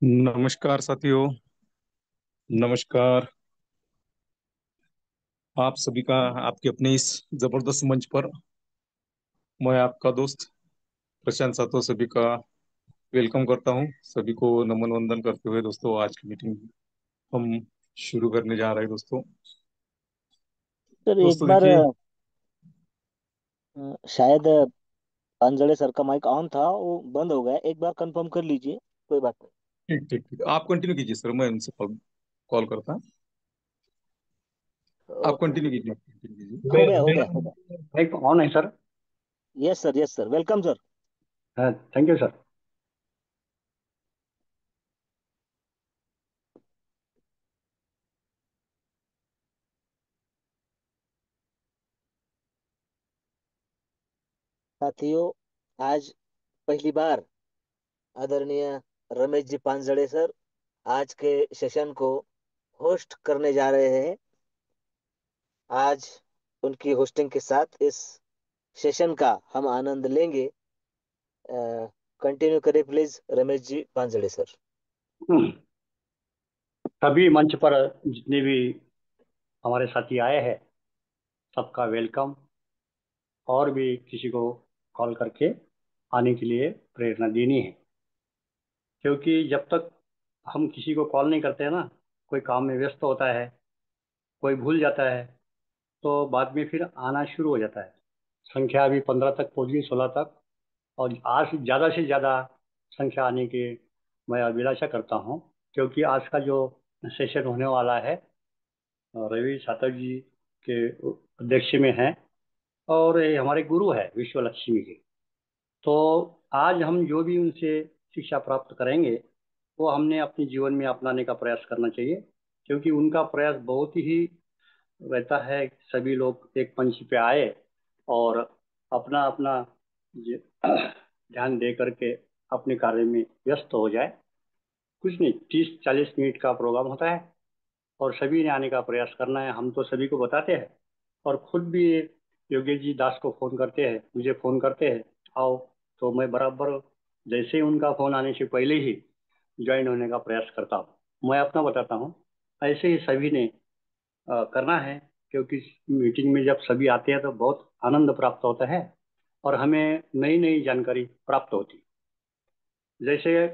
नमस्कार साथियों। नमस्कार आप सभी का आपके अपने इस जबरदस्त मंच पर मैं आपका दोस्त प्रशांत सातो सभी का वेलकम करता हूं। सभी को नमन वंदन करते हुए दोस्तों आज की मीटिंग हम शुरू करने जा रहे हैं दोस्तों। सर एक दोस्तों बार देखिए। शायद अंजड़े सर का माइक ऑन था, वो बंद हो गया। एक बार कंफर्म कर लीजिए। कोई बात नहीं। ठीक ठीक ठीक, आप कंटिन्यू कीजिए सर, मैं उनसे कॉल कॉल करता। आप ओके। कंटिन्यू कीजिए, कंटिन्यू कीजिए। हो मैं गया हो गया हो मेरा गया। माइक ऑन है sir. Yes sir, welcome sir. हाँ, थैंक यू सर। साथियों, आज पहली बार आदरणीय रमेश जी पांजड़े सर आज के सेशन को होस्ट करने जा रहे हैं। आज उनकी होस्टिंग के साथ इस सेशन का हम आनंद लेंगे। कंटिन्यू करें प्लीज रमेश जी पांजड़े सर। सभी मंच पर जितने भी हमारे साथी आए हैं सबका वेलकम। और भी किसी को कॉल करके आने के लिए प्रेरणा देनी है, क्योंकि जब तक हम किसी को कॉल नहीं करते हैं ना, कोई काम में व्यस्त होता है, कोई भूल जाता है, तो बाद में फिर आना शुरू हो जाता है। संख्या अभी 15 तक पहुंच गई, 16 तक। और आज ज़्यादा से ज़्यादा संख्या आने की मैं अभिलाषा करता हूँ, क्योंकि आज का जो सेशन होने वाला है रवि सातव जी के अध्यक्ष में है। और ये हमारे गुरु है विश्व लक्ष्मी जी। तो आज हम जो भी उनसे शिक्षा प्राप्त करेंगे वो हमने अपने जीवन में अपनाने का प्रयास करना चाहिए, क्योंकि उनका प्रयास बहुत ही रहता है कि सभी लोग एक मंच पे आए और अपना अपना ये ध्यान दे करके अपने कार्य में व्यस्त हो जाए। कुछ नहीं, 30-40 मिनट का प्रोग्राम होता है और सभी ने आने का प्रयास करना है। हम तो सभी को बताते हैं और खुद भी योगेश जी दास को फोन करते हैं, मुझे फोन करते हैं आओ, तो मैं बराबर जैसे ही उनका फोन आने से पहले ही ज्वाइन होने का प्रयास करता हूँ। मैं अपना बताता हूँ, ऐसे ही सभी ने करना है, क्योंकि मीटिंग में जब सभी आते हैं तो बहुत आनंद प्राप्त होता है और हमें नई नई जानकारी प्राप्त होती है। जैसे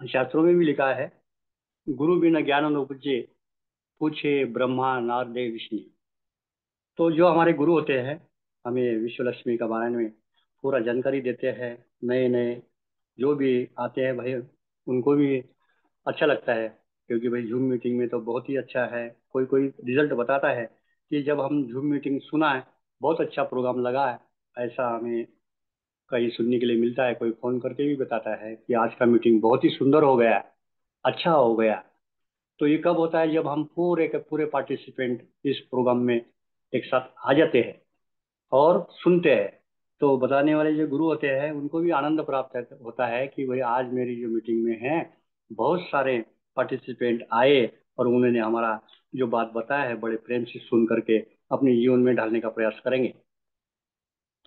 शास्त्रों में भी लिखा है, गुरु बिना ज्ञान न उपजे, पूछे ब्रह्मा नारद विष्णु। तो जो हमारे गुरु होते हैं हमें विश्व लक्ष्मी का बारे में पूरा जानकारी देते हैं। नए नए जो भी आते हैं भाई, उनको भी अच्छा लगता है, क्योंकि भाई जूम मीटिंग में तो बहुत ही अच्छा है। कोई कोई रिजल्ट बताता है कि जब हम जूम मीटिंग सुना है, बहुत अच्छा प्रोग्राम लगा है। ऐसा हमें कहीं सुनने के लिए मिलता है। कोई फोन करके भी बताता है कि आज का मीटिंग बहुत ही सुंदर हो गया, अच्छा हो गया। तो ये कब होता है, जब हम पूरे के पूरे पार्टिसिपेंट इस प्रोग्राम में एक साथ आ जाते हैं और सुनते हैं। तो बताने वाले जो गुरु होते हैं उनको भी आनंद प्राप्त होता है कि भाई आज मेरी जो मीटिंग में है बहुत सारे पार्टिसिपेंट आए और उन्होंने हमारा जो बात बताया है बड़े प्रेम से सुन करके अपने जीवन में ढालने का प्रयास करेंगे।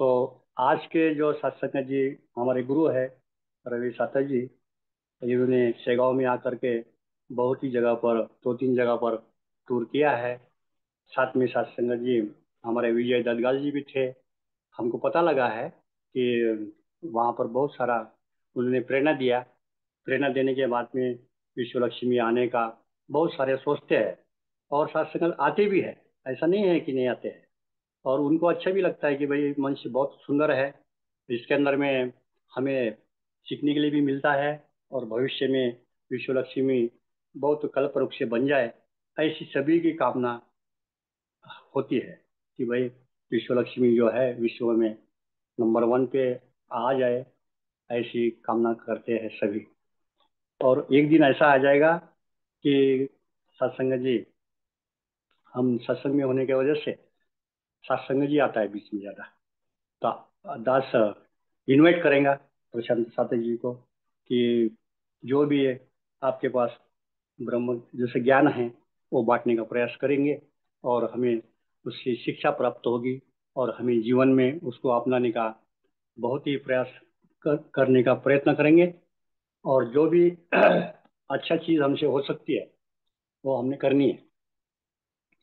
तो आज के जो सत्संग जी हमारे गुरु है रवि सातर जी, इन्होंने शेगांव में आकर के बहुत ही जगह पर, 2-3 जगह पर टूर किया है। साथ में सत्संग जी हमारे विजय ददगाल जी भी थे। हमको पता लगा है कि वहाँ पर बहुत सारा उन्होंने प्रेरणा दिया। प्रेरणा देने के बाद में विश्व लक्ष्मी आने का बहुत सारे सोचते हैं और साथ संगत आते भी है। ऐसा नहीं है कि नहीं आते हैं, और उनको अच्छा भी लगता है कि भाई मंच बहुत सुंदर है, इसके अंदर में हमें सीखने के लिए भी मिलता है और भविष्य में विश्व लक्ष्मी बहुत कल्प वृक्ष बन जाए, ऐसी सभी की कामना होती है कि भाई विश्व लक्ष्मी जो है विश्व में नंबर 1 पे आ जाए। ऐसी कामना करते हैं सभी। और एक दिन ऐसा आ जाएगा कि सत्संग जी, हम सत्संग में होने की वजह से सत्संग जी आता है बीच में ज़्यादा, तो दास इनवाइट करेंगे प्रशांत साथी जी को कि जो भी है आपके पास ब्रह्म जैसे ज्ञान है वो बांटने का प्रयास करेंगे और हमें उससे शिक्षा प्राप्त होगी और हमें जीवन में उसको अपनाने का बहुत ही प्रयास करने का प्रयत्न करेंगे। और जो भी अच्छा चीज़ हमसे हो सकती है वो हमने करनी है।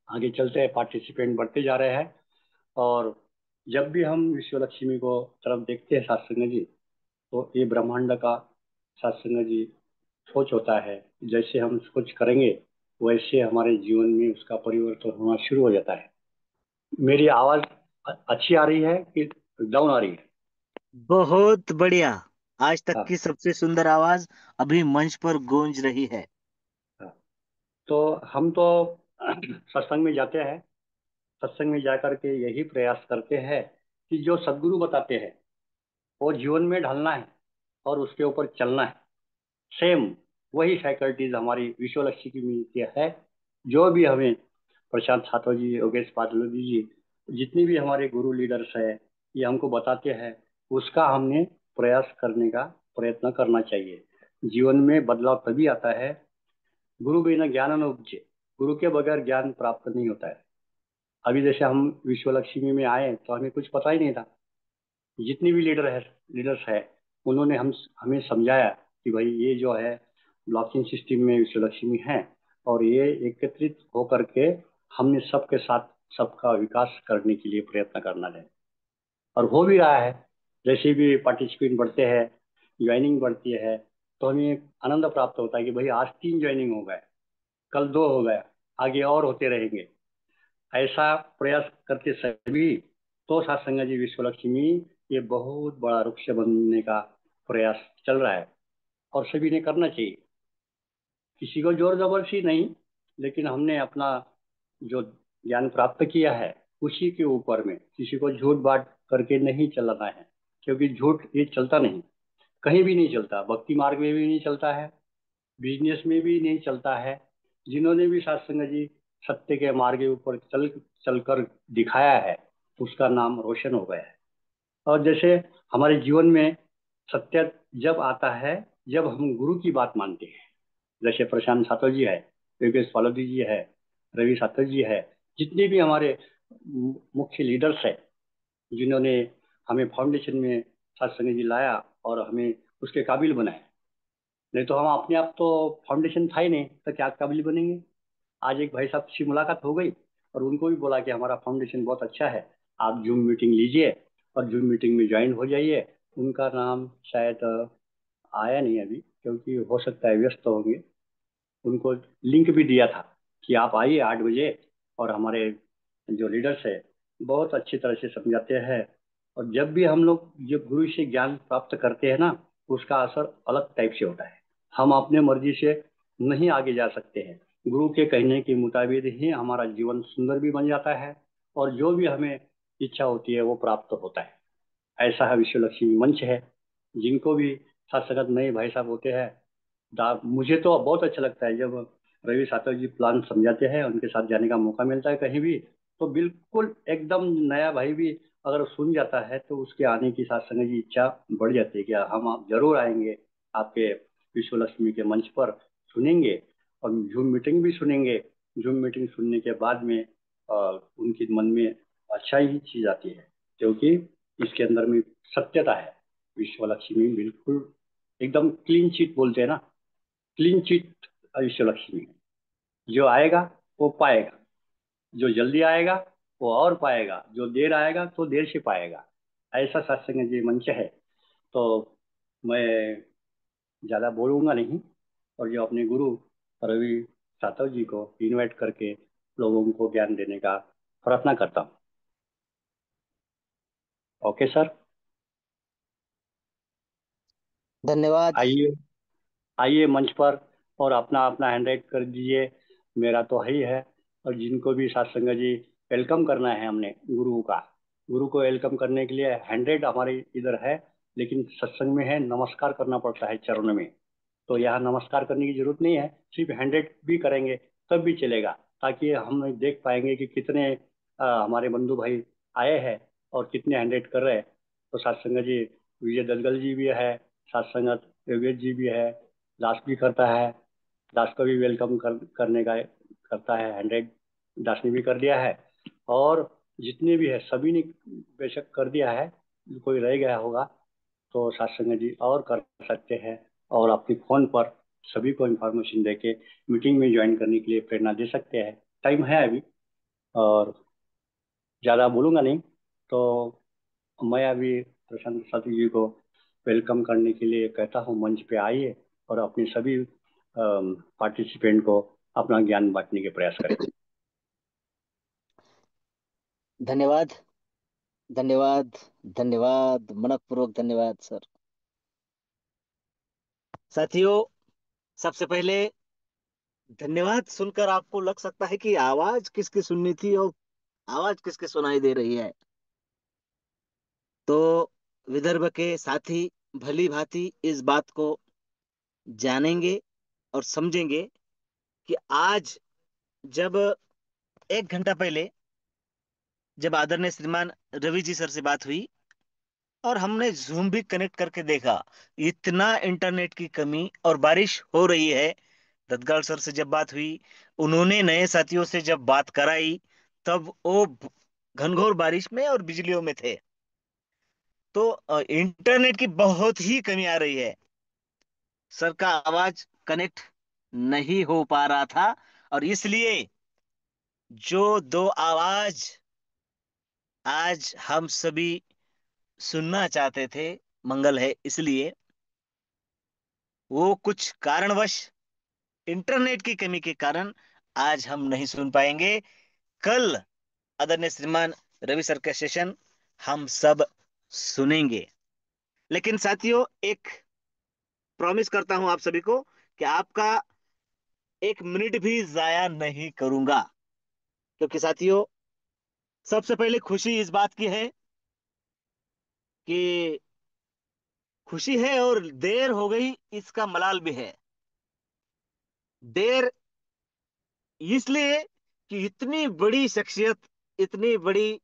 आगे चलते हैं, पार्टिसिपेंट बढ़ते जा रहे हैं। और जब भी हम विश्व लक्ष्मी को तरफ देखते हैं सत्संग जी, तो ये ब्रह्मांड का सत्संग जी सोच होता है। जैसे हम सोच करेंगे वैसे हमारे जीवन में उसका परिवर्तन होना शुरू हो जाता है। मेरी आवाज़ अच्छी आ रही है कि डाउन आ रही है? बहुत बढ़िया। आज तक हाँ। की सबसे सुंदर आवाज अभी मंच पर गूंज रही है। हाँ। तो हम तो सत्संग में जाते हैं। सत्संग में जाकर के यही प्रयास करते हैं कि जो सदगुरु बताते हैं वो जीवन में ढलना है और उसके ऊपर चलना है। सेम वही फैकल्टीज हमारी विश्व लक्ष्मी की मिलती है। जो भी हमें प्रशांत ठाकुर जी, योगेश पाटलवी जी, जितने भी हमारे गुरु लीडर्स है, ये हमको बताते हैं, उसका हमने प्रयास करने का प्रयत्न करना चाहिए। जीवन में बदलाव तभी आता है, गुरु बिना ज्ञान न उपजे। गुरु के बगैर ज्ञान प्राप्त नहीं होता है। अभी जैसे हम विश्व लक्ष्मी में आए तो हमें कुछ पता ही नहीं था। जितने भी लीडर्स है, उन्होंने हमें समझाया कि भाई ये जो है ब्लॉकचेन सिस्टम में विश्व लक्ष्मी है, और ये एकत्रित होकर के हमने सबके साथ सबका विकास करने के लिए प्रयत्न करना है। और हो भी रहा है। जैसे भी पार्टिसिपेंट बढ़ते हैं, ज्वाइनिंग बढ़ती है, तो हमें आनंद प्राप्त होता है कि भाई आज 3 ज्वाइनिंग हो गए, कल 2 हो गए, आगे और होते रहेंगे। ऐसा प्रयास करते सभी, तो सात जी विश्व लक्ष्मी ये बहुत बड़ा वृक्ष बनने का प्रयास चल रहा है। और सभी ने करना चाहिए, किसी को जोर जबरदस्ती नहीं, लेकिन हमने अपना जो ज्ञान प्राप्त किया है उसी के ऊपर में किसी को झूठ बांट करके नहीं चलाना है। क्योंकि झूठ ये चलता नहीं, कहीं भी नहीं चलता, भक्ति मार्ग में भी नहीं चलता है, बिजनेस में भी नहीं चलता है। जिन्होंने भी सत्संग जी सत्य के मार्ग के ऊपर चलकर दिखाया है, उसका नाम रोशन हो गया है। और जैसे हमारे जीवन में सत्य जब आता है जब हम गुरु की बात मानते हैं। जैसे प्रशांत सातव जी है, योगेश फालोदी जी है, रवि सातव जी है, जितने भी हमारे मुख्य लीडर्स है, जिन्होंने हमें फाउंडेशन में सत्संग जी लाया और हमें उसके काबिल बनाया। नहीं तो हम अपने आप तो फाउंडेशन था ही नहीं, तो क्या काबिल बनेंगे। आज एक भाई साहब से मुलाकात हो गई और उनको भी बोला कि हमारा फाउंडेशन बहुत अच्छा है, आप जूम मीटिंग लीजिए और जूम मीटिंग में ज्वाइन हो जाइए। उनका नाम शायद आया नहीं अभी, क्योंकि हो सकता है व्यस्त होंगे। उनको लिंक भी दिया था कि आप आइए 8 बजे। और हमारे जो लीडर्स है बहुत अच्छी तरह से समझाते हैं। और जब भी हम लोग जब गुरु से ज्ञान प्राप्त करते हैं ना, उसका असर अलग टाइप से होता है। हम अपने मर्जी से नहीं आगे जा सकते हैं, गुरु के कहने के मुताबिक ही हमारा जीवन सुंदर भी बन जाता है, और जो भी हमें इच्छा होती है वो प्राप्त होता है। ऐसा है विश्व लक्ष्मी मंच है। जिनको भी साथ संगत नए भाई साहब होते हैं, मुझे तो बहुत अच्छा लगता है जब रवि सातव जी प्लान समझाते हैं, उनके साथ जाने का मौका मिलता है कहीं भी। तो बिल्कुल एकदम नया भाई भी अगर सुन जाता है तो उसके आने की साथ संगत जी इच्छा बढ़ जाती है कि हम आप जरूर आएंगे आपके विश्व लक्ष्मी के मंच पर, सुनेंगे और जूम मीटिंग भी सुनेंगे। जूम मीटिंग सुनने के बाद में उनके मन में अच्छा ही चीज आती है, क्योंकि इसके अंदर में सत्यता है। विश्व लक्ष्मी बिल्कुल एकदम क्लीन चिट बोलते हैं ना, क्लीन चिट विश्व लक्ष्मी। जो आएगा वो पाएगा, जो जल्दी आएगा वो और पाएगा, जो देर आएगा तो देर से पाएगा। ऐसा सत्संग जी मंच है। तो मैं ज़्यादा बोलूँगा नहीं, और जो अपने गुरु रवि सातव जी को इनवाइट करके लोगों को ज्ञान देने का प्रार्थना करता हूँ। Okay sir. धन्यवाद। आइए, आइए मंच पर और अपना अपना हैंड राइट कर दीजिए। मेरा तो है ही है। और जिनको भी सत्संग जी वेलकम करना है हमने गुरु का, गुरु को वेलकम करने के लिए हैंड राइट हमारे इधर है, लेकिन सत्संग में है नमस्कार करना पड़ता है चरण में। तो यहाँ नमस्कार करने की जरूरत नहीं है, सिर्फ हंड्रेड भी करेंगे तब भी चलेगा, ताकि हम देख पाएंगे कि कितने हमारे बंधु भाई आए हैं और कितने हंड्रेड कर रहे हैं। तो सत्संग जी विजय दलगल जी भी है, सत्संगत योगेश जी भी है, दास भी करता है। दास को भी वेलकम करने का करता है हंड्रेड, दास ने भी कर दिया है। और जितने भी है सभी ने बेशक कर दिया है, कोई रह गया होगा तो सत्संग जी और कर सकते हैं। और अपने फोन पर सभी को इंफॉर्मेशन देके मीटिंग में ज्वाइन करने के लिए प्रेरणा दे सकते हैं। टाइम है अभी, और ज़्यादा बोलूँगा नहीं। तो मैं अभी प्रशांत साथी जी को वेलकम करने के लिए कहता हूँ, मंच पे आइए और अपने सभी पार्टिसिपेंट को अपना ज्ञान बांटने के प्रयास करें। धन्यवाद, धन्यवाद, धन्यवाद, मनपूर्वक धन्यवाद सर। साथियों, सबसे पहले धन्यवाद सुनकर आपको लग सकता है कि आवाज किसकी सुननी थी और आवाज किसकी सुनाई दे रही है। तो विदर्भ के साथी भली भांति इस बात को जानेंगे और समझेंगे कि आज, जब 1 घंटा पहले जब आदरणीय श्रीमान रवि जी सर से बात हुई और हमने जूम भी कनेक्ट करके देखा, इतना इंटरनेट की कमी और बारिश हो रही है। दत्तगाल सर से जब बात हुई, उन्होंने नए साथियों से जब बात कराई, तब वो घनघोर बारिश में और बिजलियों में थे। तो इंटरनेट की बहुत ही कमी आ रही है। सर का आवाज कनेक्ट नहीं हो पा रहा था, और इसलिए जो दो आवाज आज हम सभी सुनना चाहते थे, मंगल है इसलिए, वो कुछ कारणवश, इंटरनेट की कमी के कारण आज हम नहीं सुन पाएंगे। कल आदरणीय श्रीमान रवि सर का सेशन हम सब सुनेंगे। लेकिन साथियों, एक प्रॉमिस करता हूं आप सभी को कि आपका 1 मिनट भी जाया नहीं करूंगा। क्योंकि साथियों, सबसे पहले खुशी इस बात की है कि खुशी है और देर हो गई इसका मलाल भी है। देर इसलिए कि इतनी बड़ी शख्सियत, इतनी बड़ी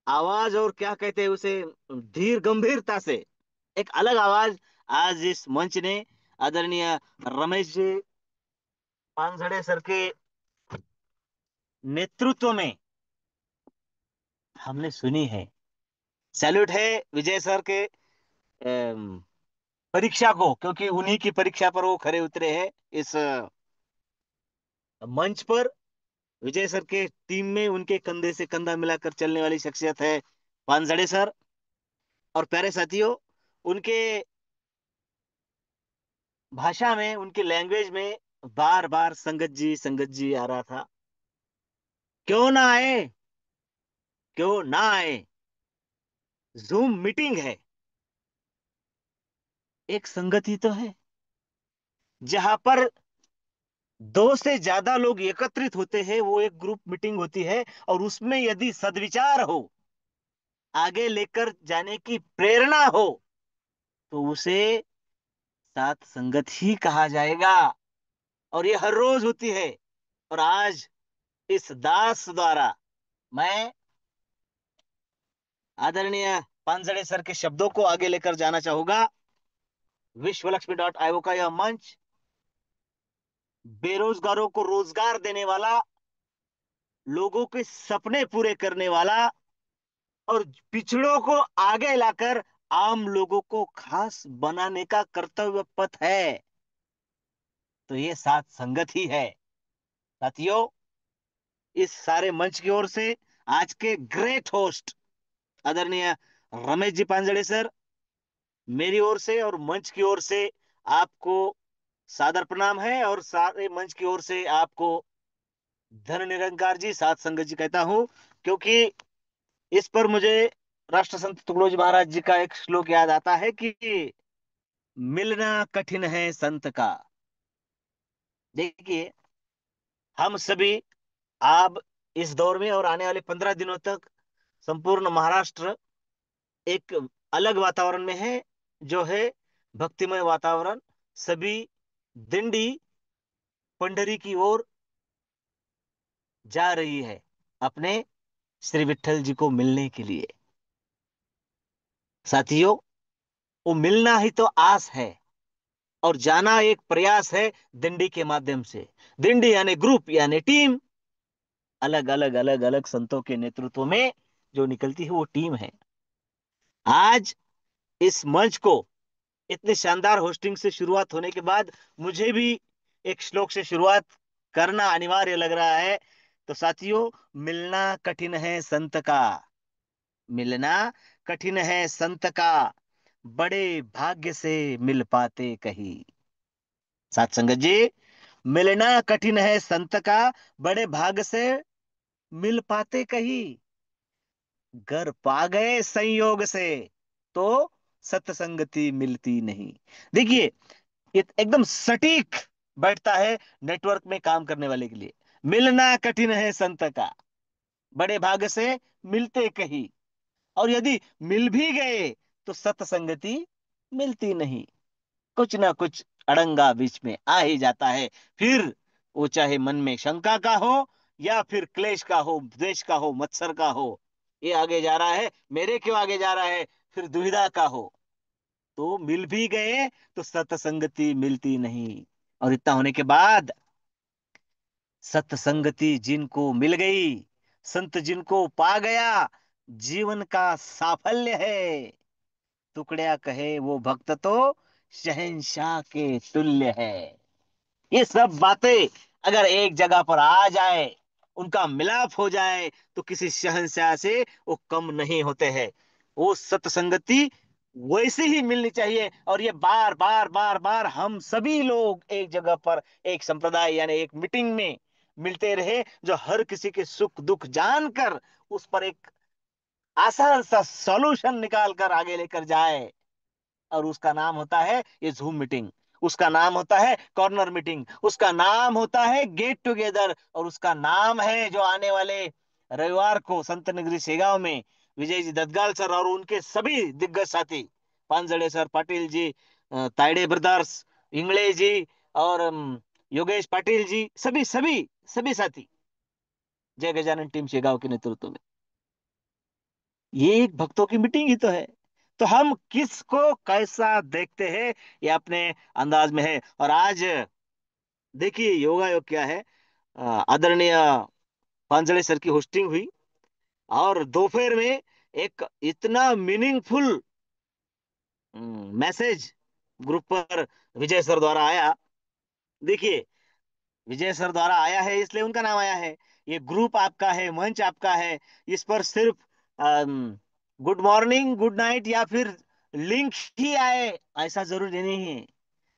आवाज, और क्या कहते हैं उसे, धीर गंभीरता से एक अलग आवाज आज इस मंच ने आदरणीय रमेश जी पानझड़े सर के नेतृत्व में हमने सुनी है। सैल्यूट है विजय सर के परीक्षा को, क्योंकि उन्हीं की परीक्षा पर वो खरे उतरे हैं इस मंच पर। विजय सर के टीम में उनके कंधे से कंधा मिलाकर चलने वाली शख्सियत है पानझड़े सर। और प्यारे साथियों, उनके भाषा में, उनकी लैंग्वेज में बार बार संगत जी आ रहा था। क्यों ना आए, क्यों ना आए, जूम मीटिंग है, एक संगत ही तो है जहां पर 2 से ज्यादा लोग एकत्रित होते हैं, वो एक ग्रुप मीटिंग होती है। और उसमें यदि सद्विचार हो, आगे लेकर जाने की प्रेरणा हो, तो उसे सात संगत ही कहा जाएगा। और ये हर रोज होती है। और आज इस दास द्वारा मैं आदरणीय पानसरे सर के शब्दों को आगे लेकर जाना चाहूंगा। विश्वलक्ष्मी.io का यह मंच बेरोजगारों को रोजगार देने वाला, लोगों के सपने पूरे करने वाला, और पिछड़ों को आगे लाकर आम लोगों को खास बनाने का कर्तव्य पथ है। तो ये सात संगत ही है। साथियों, इस सारे मंच की ओर से आज के ग्रेट होस्ट आदरणीय रमेश जी पांजड़े सर, मेरी ओर से और मंच की ओर से आपको सादर प्रणाम है। और सारे मंच की ओर से आपको धन निरंकार जी, सात संगत जी कहता हूं। क्योंकि इस पर मुझे राष्ट्र संत तुकडोजी महाराज जी का एक श्लोक याद आता है कि मिलना कठिन है संत का। देखिए, हम सभी आप इस दौर में और आने वाले 15 दिनों तक संपूर्ण महाराष्ट्र एक अलग वातावरण में है, जो है भक्तिमय वातावरण। सभी दिंडी पंडरी की ओर जा रही है अपने श्री विट्ठल जी को मिलने के लिए। साथियों, वो मिलना ही तो आस है, और जाना एक प्रयास है दिंडी के माध्यम से। दिंडी यानी ग्रुप, यानी टीम, अलग अलग अलग अलग संतों के नेतृत्व में जो निकलती है वो टीम है। आज इस मंच को इतनी शानदार होस्टिंग से शुरुआत होने के बाद मुझे भी एक श्लोक से शुरुआत करना अनिवार्य लग रहा है। तो साथियों, मिलना कठिन है संत का, मिलना कठिन है संत का, बड़े भाग्य से मिल पाते कहीं। साथ संगत जी, मिलना कठिन है संत का, बड़े भाग्य से मिल पाते कहीं, घर पा गए संयोग से तो सत्संगति मिलती नहीं। देखिए, ये एकदम सटीक बैठता है नेटवर्क में काम करने वाले के लिए। मिलना कठिन है संत का, बड़े भाग से मिलते कहीं, और यदि मिल भी गए तो सत्संगति मिलती नहीं। कुछ ना कुछ अड़ंगा बीच में आ ही जाता है। फिर वो चाहे मन में शंका का हो, या फिर क्लेश का हो, द्वेष का हो, मत्सर का हो, ये आगे जा रहा है, मेरे क्यों आगे जा रहा है, फिर दुविधा का हो, तो मिल भी गए तो सत्संगति मिलती नहीं। और इतना होने के बाद सत्संगति जिनको मिल गई, संत जिनको पा गया, जीवन का साफल्य है। टुकड़िया कहे वो भक्त तो शहंशाह के तुल्य है। ये सब बातें अगर एक जगह पर आ जाए, उनका मिलाप हो जाए, तो किसी शहंशाह से वो कम नहीं होते हैं। वो सत्संगति वैसे ही मिलनी चाहिए। और ये बार बार बार बार हम सभी लोग एक जगह पर, एक संप्रदाय यानी एक मीटिंग में मिलते रहे, जो हर किसी के सुख दुख जानकर उस पर एक आसान सा सॉल्यूशन निकाल कर आगे लेकर जाए। और उसका नाम होता है ये जूम मीटिंग, उसका नाम होता है कॉर्नर मीटिंग, उसका नाम होता है गेट टुगेदर, और उसका नाम है जो आने वाले रविवार को संत नगरी शेगांव में विजय जी दत्तगाल सर और उनके सभी दिग्गज साथी, पांजड़े सर, पाटिल जी, तायडे ब्रदर्स, इंगले जी, और योगेश पाटिल जी, सभी सभी सभी साथी, जय गजानन टीम शेगांव के नेतृत्व में, ये एक भक्तों की मीटिंग ही तो है। तो हम किसको कैसा देखते हैं, ये अपने अंदाज में है। और आज देखिए योगा योग क्या है। आदरणीय पांजले सर की होस्टिंग हुई, और दोपहर में एक इतना मीनिंगफुल मैसेज ग्रुप पर विजय सर द्वारा आया। देखिए, विजय सर द्वारा आया है इसलिए उनका नाम आया है। ये ग्रुप आपका है, मंच आपका है। इस पर सिर्फ गुड मॉर्निंग, गुड नाइट या फिर लिंक ही आए ऐसा जरूरी नहीं है।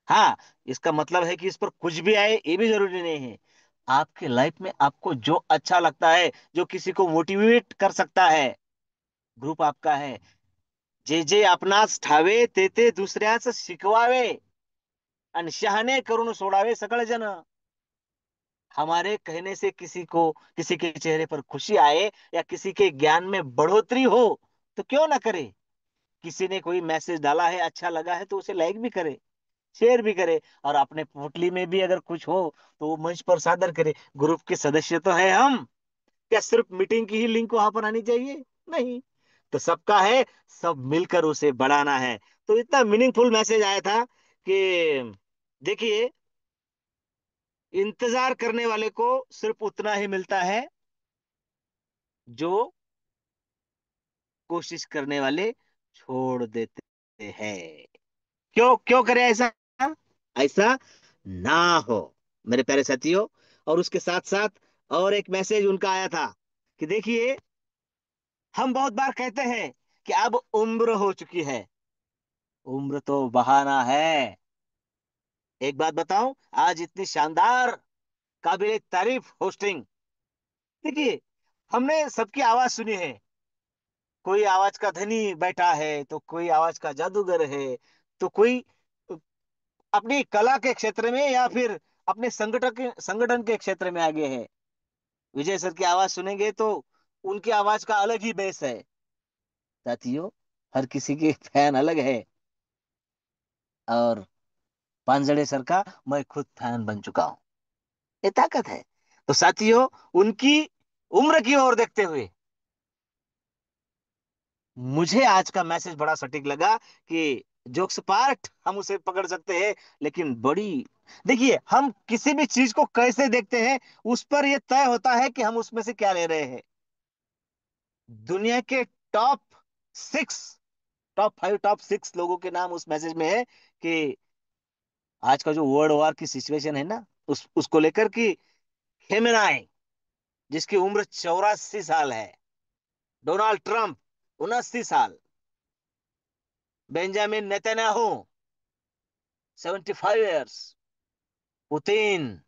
हाँ, इसका मतलब है कि इस पर कुछ भी आए ये भी जरूरी नहीं है। आपके लाइफ में आपको जो अच्छा लगता है, जो किसी को मोटिवेट कर सकता है, ग्रुप आपका है। जे जे आपणास ठावे ते ते दुसऱ्याच शिकवावे, आणि शहाणे करून सोडावे सकळ जन। हमारे कहने से किसी को, किसी के चेहरे पर खुशी आए या किसी के ज्ञान में बढ़ोतरी हो, तो क्यों ना करे। किसी ने कोई मैसेज डाला है, अच्छा लगा है, तो उसे लाइक भी करे, शेयर भी करे, और अपने पोटली में भी अगर कुछ हो तो वो मंच पर सादर करे। ग्रुप के सदस्य तो है हम, क्या सिर्फ मीटिंग की ही लिंक वहां पर आनी चाहिए? नहीं, तो सबका है, सब मिलकर उसे बढ़ाना है। तो इतना मीनिंगफुल मैसेज आया था कि देखिए, इंतजार करने वाले को सिर्फ उतना ही मिलता है जो कोशिश करने वाले छोड़ देते हैं। क्यों क्यों करें ऐसा? ऐसा ना हो, मेरे प्यारे साथियों। और उसके साथ साथ और एक मैसेज उनका आया था कि देखिए, हम बहुत बार कहते हैं कि अब उम्र हो चुकी है। उम्र तो बहाना है। एक बात बताऊं, आज इतनी शानदार, काबिल तारीफ होस्टिंग। देखिए, हमने सबकी आवाज सुनी है। कोई आवाज का धनी बैठा है, तो कोई आवाज का जादूगर है, तो कोई अपनी कला के क्षेत्र में या फिर अपने संगठन के क्षेत्र में आगे है। विजय सर की आवाज सुनेंगे तो उनकी आवाज का अलग ही बेस है। साथियों, हर किसी के फैन अलग है, और पांजड़े सर का मैं खुद फैन बन चुका हूं। ये ताकत है। तो साथियों, उनकी उम्र की ओर देखते हुए मुझे आज का मैसेज बड़ा सटीक लगा कि जोक्स पार्ट हम उसे पकड़ सकते हैं, लेकिन बड़ी, देखिए, हम किसी भी चीज को कैसे देखते हैं उस पर यह तय होता है कि हम उसमें से क्या ले रहे हैं। दुनिया के टॉप 6 टॉप 5 टॉप 6 लोगों के नाम उस मैसेज में है कि आज का जो वर्ल्ड वॉर की सिचुएशन है ना, उस उसको लेकर कि खेमेनाई, जिसकी उम्र 84 साल है, डोनाल्ड ट्रंप 79 साल, बेंजामिन नेतन्याहू 75 ईयर्स, पुतिन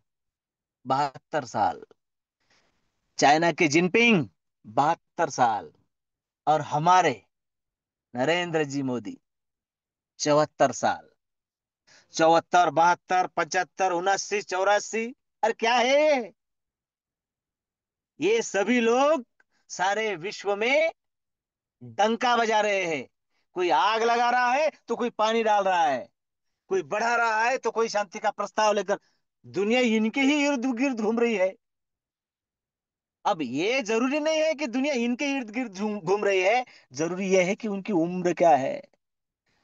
72 साल, चाइना के जिनपिंग 72 साल, और हमारे नरेंद्र जी मोदी 74 साल। 74, 72, 75, 79, 84, अरे क्या है? ये सभी लोग सारे विश्व में डंका बजा रहे हैं। कोई आग लगा रहा है तो कोई पानी डाल रहा है, कोई बढ़ा रहा है तो कोई शांति का प्रस्ताव लेकर। दुनिया इनके ही इर्द गिर्द घूम रही है। अब ये जरूरी नहीं है कि दुनिया इनके इर्द गिर्द घूम घूम रही है, जरूरी यह है कि उनकी उम्र क्या है।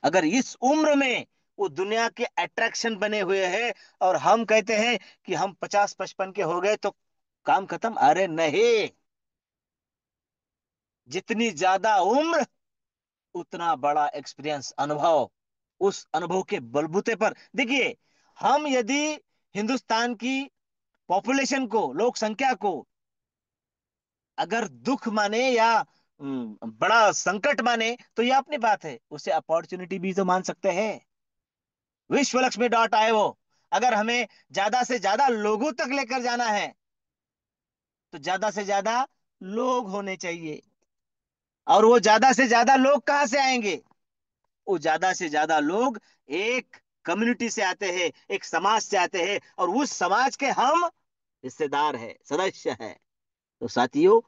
अगर इस उम्र में वो दुनिया के अट्रैक्शन बने हुए हैं और हम कहते हैं कि हम 50-55 के हो गए तो काम खत्म, अरे नहीं। जितनी ज्यादा उम्र, उतना बड़ा एक्सपीरियंस, अनुभव। उस अनुभव के बलबूते पर देखिए, हम यदि हिंदुस्तान की पॉपुलेशन को, लोक संख्या को अगर दुख माने या बड़ा संकट माने तो ये अपनी बात है, उसे अपॉर्चुनिटी भी तो मान सकते हैं। विश्वलक्ष्मी.io, अगर हमें ज्यादा से ज्यादा लोगों तक लेकर जाना है तो ज्यादा से ज्यादा लोग होने चाहिए। और वो ज्यादा से ज्यादा लोग कहां से आएंगे? वो ज्यादा से ज्यादा लोग एक कम्युनिटी से आते हैं, एक समाज से आते हैं, और उस समाज के हम हिस्सेदार है, सदस्य है। तो साथियों,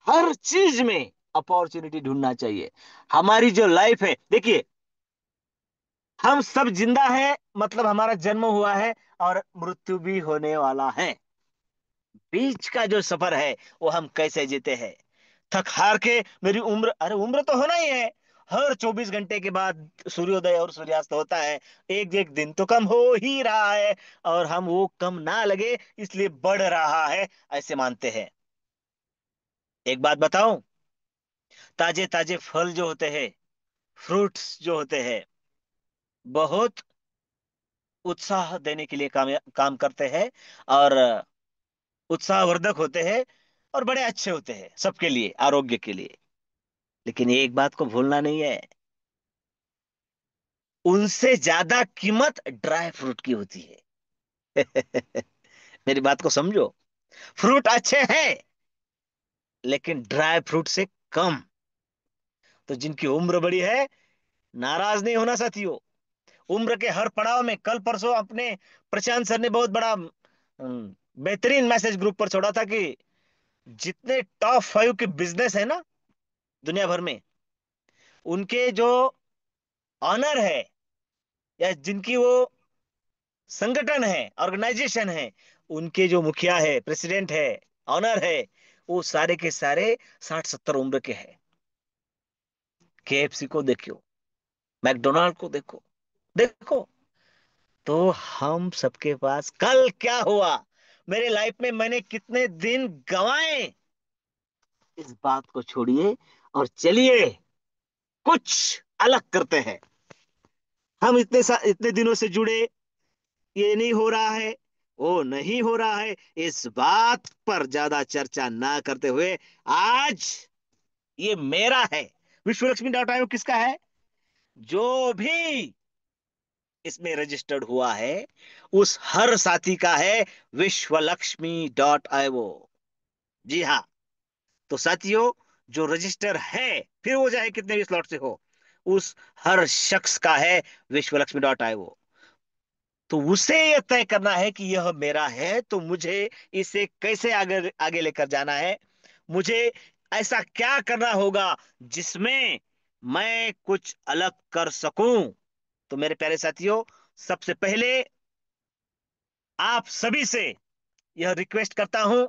हर चीज में अपॉर्चुनिटी ढूंढना चाहिए। हमारी जो लाइफ है, देखिए, हम सब जिंदा है, मतलब हमारा जन्म हुआ है और मृत्यु भी होने वाला है। बीच का जो सफर है वो हम कैसे जीते हैं। थक हार के मेरी उम्र, अरे उम्र तो होना ही है। हर 24 घंटे के बाद सूर्योदय और सूर्यास्त होता है। एक एक दिन तो कम हो ही रहा है, और हम वो कम ना लगे इसलिए बढ़ रहा है ऐसे मानते हैं। एक बात बताऊं, ताजे ताजे फल जो होते हैं, फ्रूट्स जो होते हैं, बहुत उत्साह देने के लिए काम करते हैं, और उत्साहवर्धक होते हैं, और बड़े अच्छे होते हैं सबके लिए, आरोग्य के लिए। लेकिन एक बात को भूलना नहीं है, उनसे ज्यादा कीमत ड्राई फ्रूट की होती है। मेरी बात को समझो। फ्रूट अच्छे हैं, लेकिन ड्राई फ्रूट से कम। तो जिनकी उम्र बड़ी है, नाराज नहीं होना साथियों। उम्र के हर पड़ाव में, कल परसों अपने प्रशांत सर ने बहुत बड़ा बेहतरीन मैसेज ग्रुप पर छोड़ा था कि जितने टॉप 5 के बिजनेस है ना दुनिया भर में, उनके जो ऑनर है, या जिनकी वो संगठन है, ऑर्गेनाइजेशन है, उनके जो मुखिया है, प्रेसिडेंट है, ऑनर है, वो सारे के सारे 60-70 उम्र के हैं। केएफसी को देखो, मैकडोनाल्ड को देखो, देखो। तो हम सबके पास कल क्या हुआ, मेरे लाइफ में मैंने कितने दिन गंवाए, इस बात को छोड़िए और चलिए कुछ अलग करते हैं। हम इतने दिनों से जुड़े, ये नहीं हो रहा है, वो नहीं हो रहा है, इस बात पर ज्यादा चर्चा ना करते हुए आज ये मेरा है। विश्वलक्ष्मी.io किसका है? जो भी इसमें रजिस्टर्ड हुआ है उस हर साथी का है। विश्वलक्ष्मी.io। जी हाँ। तो साथियों, जो रजिस्टर है, फिर वो चाहे कितने भी स्लॉट से हो, उस हर शख्स का है विश्वलक्ष्मी.io। तो उसे यह तय करना है कि यह मेरा है, तो मुझे इसे कैसे आगे आगे लेकर जाना है। मुझे ऐसा क्या करना होगा जिसमें मैं कुछ अलग कर सकूं। तो मेरे प्यारे साथियों, सबसे पहले आप सभी से यह रिक्वेस्ट करता हूं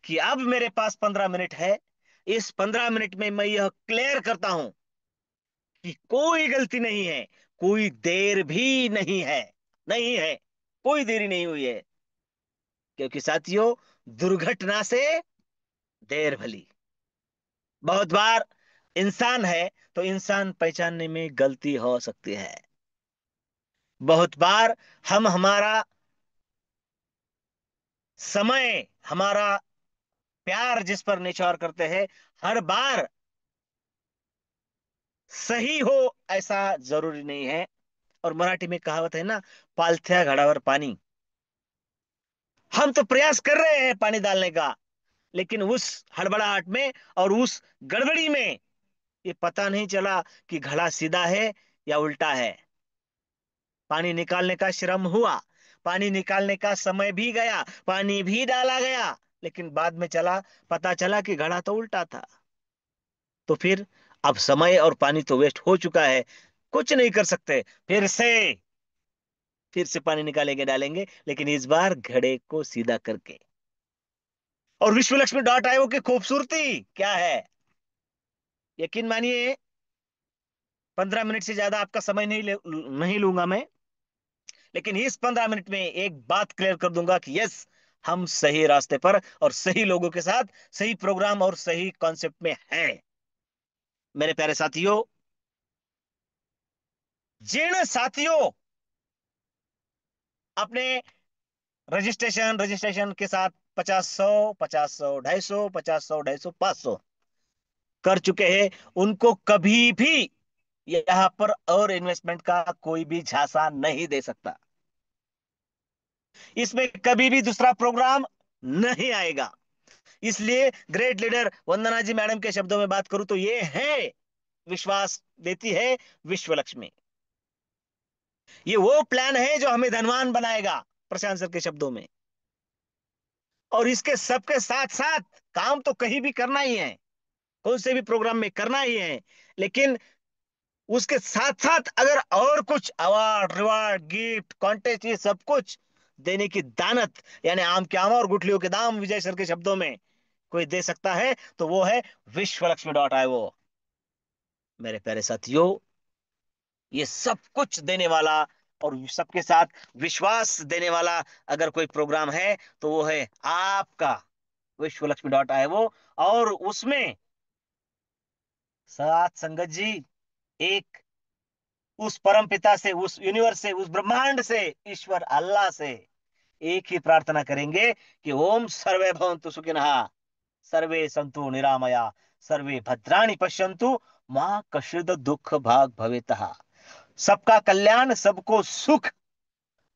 कि अब मेरे पास 15 मिनट है। इस 15 मिनट में मैं यह क्लियर करता हूं कि कोई गलती नहीं है, कोई देर भी नहीं है, नहीं है, कोई देरी नहीं हुई है। क्योंकि साथियों, दुर्घटना से देर भली। बहुत बार इंसान है तो इंसान पहचानने में गलती हो सकती है। बहुत बार हम हमारा समय, हमारा प्यार जिस पर निछावर करते हैं, हर बार सही हो ऐसा जरूरी नहीं है। और मराठी में कहावत है ना, पालथ्या घडावर पानी। हम तो प्रयास कर रहे हैं पानी डालने का, लेकिन उस हड़बड़ाहट में और उस गड़बड़ी में ये पता नहीं चला कि घड़ा सीधा है या उल्टा है। पानी निकालने का श्रम हुआ, पानी निकालने का समय भी गया, पानी भी डाला गया, लेकिन बाद में चला, पता चला कि घड़ा तो उल्टा था। तो फिर अब समय और पानी तो वेस्ट हो चुका है, कुछ नहीं कर सकते। फिर से पानी निकालेंगे, डालेंगे, लेकिन इस बार घड़े को सीधा करके। और विश्व लक्ष्मी डॉट आईओ की खूबसूरती क्या है, यकीन मानिए, 15 मिनट से ज्यादा आपका समय नहीं लूंगा मैं, लेकिन इस 15 मिनट में एक बात क्लियर कर दूंगा कि यस, हम सही रास्ते पर और सही लोगों के साथ सही प्रोग्राम और सही कॉन्सेप्ट में हैं। मेरे प्यारे साथियों, जिन साथियों अपने रजिस्ट्रेशन रजिस्ट्रेशन के साथ 50 100 50 100 250 50 100 250 500 कर चुके हैं, उनको कभी भी यहां पर और इन्वेस्टमेंट का कोई भी झांसा नहीं दे सकता। इसमें कभी भी दूसरा प्रोग्राम नहीं आएगा। इसलिए ग्रेट लीडर वंदना जी मैडम के शब्दों में बात करूं तो ये है, विश्वास देती है विश्व लक्ष्मी। ये वो प्लान है जो हमें धनवान बनाएगा, प्रशांत सर के शब्दों में। और इसके सबके साथ साथ काम तो कहीं भी करना ही है, कौन से भी प्रोग्राम में करना ही है, लेकिन उसके साथ साथ अगर और कुछ अवार्ड रिवार्ड गिफ्ट कॉन्टेस्ट ये सब कुछ देने की दानत, यानी आम के आम और गुठलियों के दाम, विजय सर के शब्दों में कोई दे सकता है तो वो है विश्व लक्ष्मी डॉट आई वो। मेरे प्यारे साथियों, ये सब कुछ देने वाला और सबके साथ विश्वास देने वाला अगर कोई प्रोग्राम है तो वो है आपका विश्व लक्ष्मी डॉट आई वो। और उसमें साथ संगत जी, एक उस परम पिता से, उस यूनिवर्स से, उस ब्रह्मांड से, ईश्वर अल्लाह से एक ही प्रार्थना करेंगे कि ओम सर्वे भवन्तु सुखिनः, सर्वे सन्तु निरामया, सर्वे भद्राणि पश्यन्तु, मां कश्चिद दुख भाग भवेतः। सबका कल्याण, सबको सुख,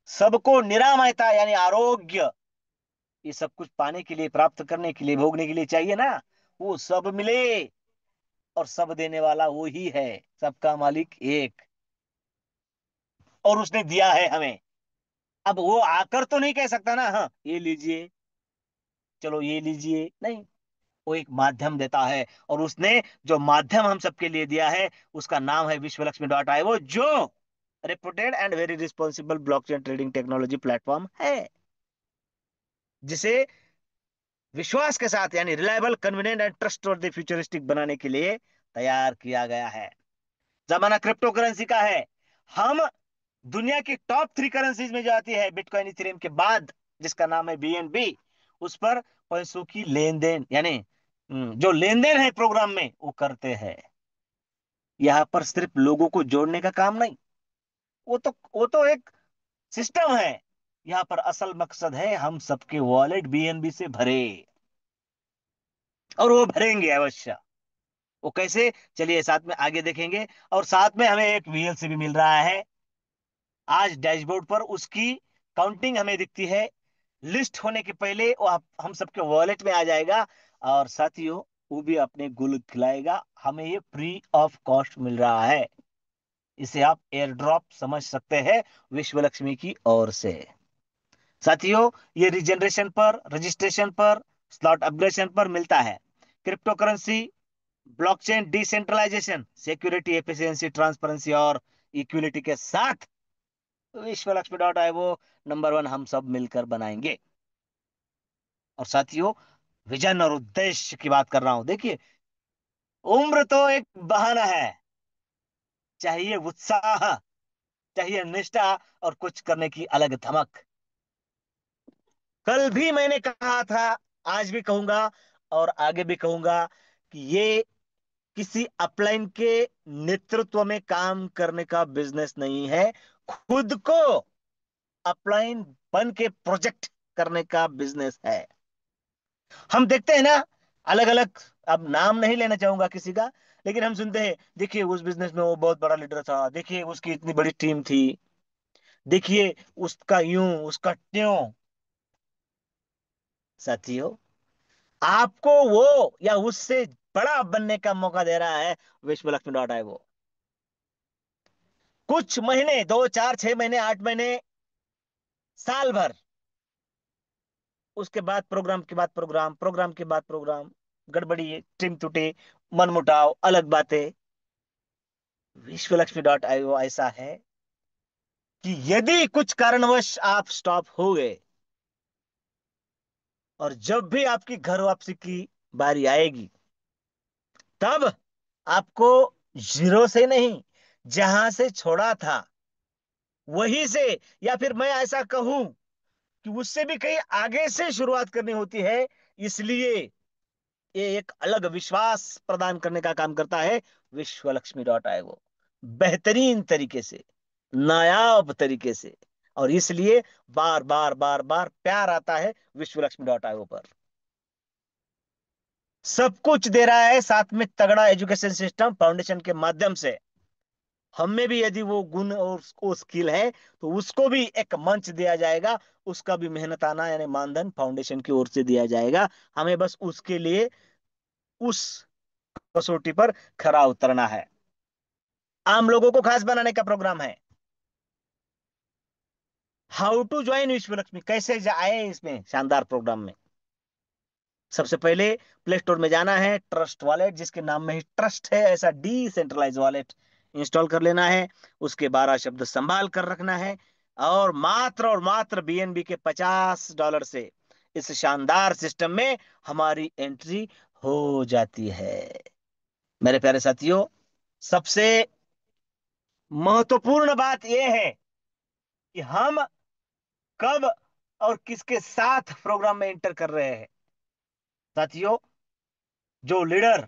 सबको निरामयता यानी आरोग्य, ये सब कुछ पाने के लिए, प्राप्त करने के लिए, भोगने के लिए चाहिए ना, वो सब मिले। और सब देने वाला वो ही है, सबका मालिक एक, और उसने दिया है हमें। अब वो आकर तो नहीं कह सकता ना, हाँ ये लीजिए, चलो ये लीजिए, नहीं। वो एक माध्यम देता है, और उसने जो माध्यम हम सबके लिए दिया है उसका नाम है विश्वलक्ष्मी डॉट आई वो, जो reputed and very responsible blockchain trading technology platform है, जिसे विश्वास के साथ यानी reliable convenient and trustworthy futuristic बनाने के लिए तैयार किया गया है। जमाना क्रिप्टो करेंसी का है। हम दुनिया की टॉप 3 करेंसीज में जो आती है बिटकॉइन इथेरियम के बाद, जिसका नाम है बीएनबी, उस पर पैसों की लेन देन यानी जो लेन देन है प्रोग्राम में वो करते हैं। यहाँ पर सिर्फ लोगों को जोड़ने का काम नहीं, वो तो एक सिस्टम है। यहाँ पर असल मकसद है हम सबके वॉलेट बीएनबी से भरे, और वो भरेंगे अवश्य। वो कैसे, चलिए साथ में आगे देखेंगे। और साथ में हमें एक वीएलसी भी मिल रहा है। आज डैशबोर्ड पर उसकी काउंटिंग हमें दिखती है, लिस्ट होने के पहले वो हम सबके वॉलेट में आ जाएगा। और साथियों, वो भी अपने गुल खिलाएगा। हमें ये फ्री ऑफ कॉस्ट मिल रहा है, इसे आप एयर ड्रॉप समझ सकते हैं विश्व लक्ष्मी की ओर से। साथियों, ये रिजनरेशन पर, रजिस्ट्रेशन पर, स्लॉट अपग्रेडेशन पर मिलता है। Crypto currency, blockchain, decentralization, security, efficiency, transparency और इक्विलिटी के साथ विश्व लक्ष्मी डॉट आई वो नंबर 1 हम सब मिलकर बनाएंगे। और साथियों, विजन और उद्देश्य की बात कर रहा हूं। देखिए, उम्र तो एक बहाना है, चाहिए उत्साह, चाहिए निष्ठा, और कुछ करने की अलग धमक। कल भी मैंने कहा था, आज भी कहूंगा और आगे भी कहूंगा कि ये किसी अपलाइन के नेतृत्व में काम करने का बिजनेस नहीं है, खुद को अपलाइन बन के प्रोजेक्ट करने का बिजनेस है। हम देखते हैं ना, अलग अलग, अब नाम नहीं लेना चाहूंगा किसी का, लेकिन हम सुनते हैं, देखिए उस बिजनेस में वो बहुत बड़ा लीडर था, देखिए उसकी इतनी बड़ी टीम थी, देखिए उसका यूं उसका त्यों। साथियों, आपको वो या उससे बड़ा बनने का मौका दे रहा है विश्व लक्ष्मी डॉट आई। वो कुछ महीने, 2 4 6 महीने 8 महीने, साल भर, उसके बाद प्रोग्राम के बाद प्रोग्राम, प्रोग्राम के बाद प्रोग्राम, गड़बड़ी, टिम टूटे, मनमुटाव, अलग बातें। विश्व लक्ष्मी डॉट आईओ ऐसा है कि यदि कुछ कारणवश आप स्टॉप हो गए, और जब भी आपकी घर वापसी की बारी आएगी, तब आपको जीरो से नहीं, जहां से छोड़ा था वहीं से, या फिर मैं ऐसा कहूं कि उससे भी कहीं आगे से शुरुआत करनी होती है। इसलिए ये एक अलग विश्वास प्रदान करने का काम करता है विश्व लक्ष्मी डॉट आई। वो बेहतरीन तरीके से, नायाब तरीके से, और इसलिए बार बार बार बार प्यार आता है विश्व लक्ष्मी डॉट आई पर। सब कुछ दे रहा है, साथ में तगड़ा एजुकेशन सिस्टम फाउंडेशन के माध्यम से। हम में भी यदि वो गुण और वो स्किल है, तो उसको भी एक मंच दिया जाएगा, उसका भी मेहनताना यानी मानधन फाउंडेशन की ओर से दिया जाएगा। हमें बस उसके लिए उस कसौटी पर खरा उतरना है। आम लोगों को खास बनाने का प्रोग्राम है। हाउ टू ज्वाइन विश्व लक्ष्मी, कैसे आए इसमें शानदार प्रोग्राम में। सबसे पहले प्ले स्टोर में जाना है, ट्रस्ट वॉलेट, जिसके नाम में ही ट्रस्ट है, ऐसा डिसेंट्रलाइज वॉलेट इंस्टॉल कर लेना है। उसके 12 शब्द संभाल कर रखना है, और मात्र बीएनबी के $50 से इस शानदार सिस्टम में हमारी एंट्री हो जाती है। मेरे प्यारे साथियों, सबसे महत्वपूर्ण बात यह है कि हम कब और किसके साथ प्रोग्राम में इंटर कर रहे हैं। साथियों, जो लीडर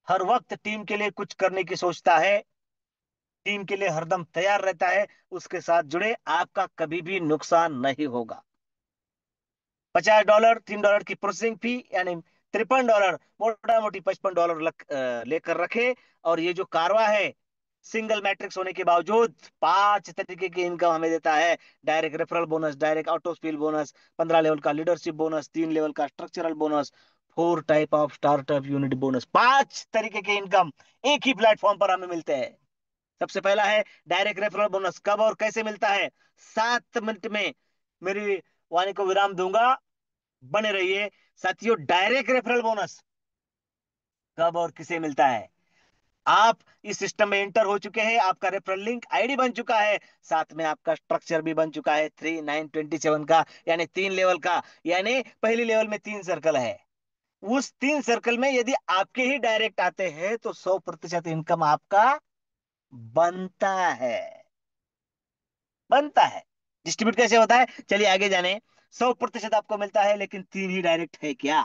हर वक्त टीम के लिए कुछ करने की सोचता है, टीम के लिए हरदम तैयार रहता है, उसके साथ जुड़े, आपका कभी भी नुकसान नहीं होगा। $50, $3 की प्रोसेसिंग फी, यानी $53, मोटा मोटी $55 लेकर रखे। और ये जो कारवा है, सिंगल मैट्रिक्स होने के बावजूद 5 तरीके की इनकम हमें देता है। Direct referral bonus, direct auto spill bonus, 15 level का लीडरशिप बोनस, 3 लेवल का structural bonus, 4 type of startup unit bonus. 5 तरीके के इनकम एक ही प्लेटफॉर्म पर हमें मिलते हैं। सबसे पहला है डायरेक्ट रेफरल बोनस। कब और कैसे मिलता है? 7 मिनट में मेरी वाणी को विराम दूंगा, बने रहिए। साथियों, डायरेक्ट रेफरल बोनस कब और किसे मिलता है? आप इस सिस्टम में एंटर हो चुके हैं, आपका रेफरल लिंक आईडी बन चुका है, साथ में आपका स्ट्रक्चर भी बन चुका है 3927 का, यानी 3 लेवल का। यानी पहली लेवल में 3 सर्कल है, उस 3 सर्कल में यदि आपके ही डायरेक्ट आते हैं तो 100% इनकम आपका बनता है। बनता है। डिस्ट्रीब्यूट कैसे होता है, चलिए आगे जाने। 100% आपको मिलता है, लेकिन 3 ही डायरेक्ट है क्या?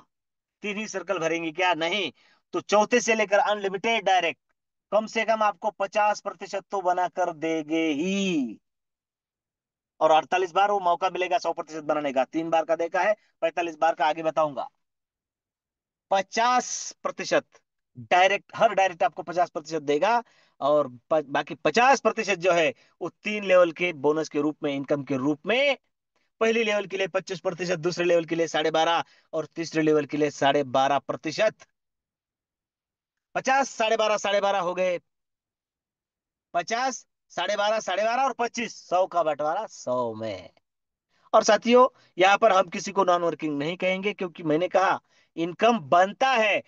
3 ही सर्कल भरेंगे क्या? नहीं। तो चौथे से लेकर अनलिमिटेड डायरेक्ट कम से कम आपको 50% तो बना कर देंगे ही। और 48 बार वो मौका मिलेगा 100% बनाने का। 3 बार का देखा है, 45 बार का आगे बताऊंगा। 50%, डायरेक्ट, हर डायरेक्ट आपको 50% देगा। और बाकी 50% जो है वो 3 लेवल के बोनस के रूप में, इनकम के रूप में। पहली लेवल के लिए 25%, दूसरे लेवल के लिए 12.5%, और तीसरे लेवल के लिए 12.5%। 50, 12.5, 12.5 हो गए। 50, 12.5, 12.5 और 25, 100 का बंटवारा 100 में। और साथियों, यहां पर हम किसी को नॉन वर्किंग नहीं कहेंगे, क्योंकि मैंने कहा इनकम बनता है।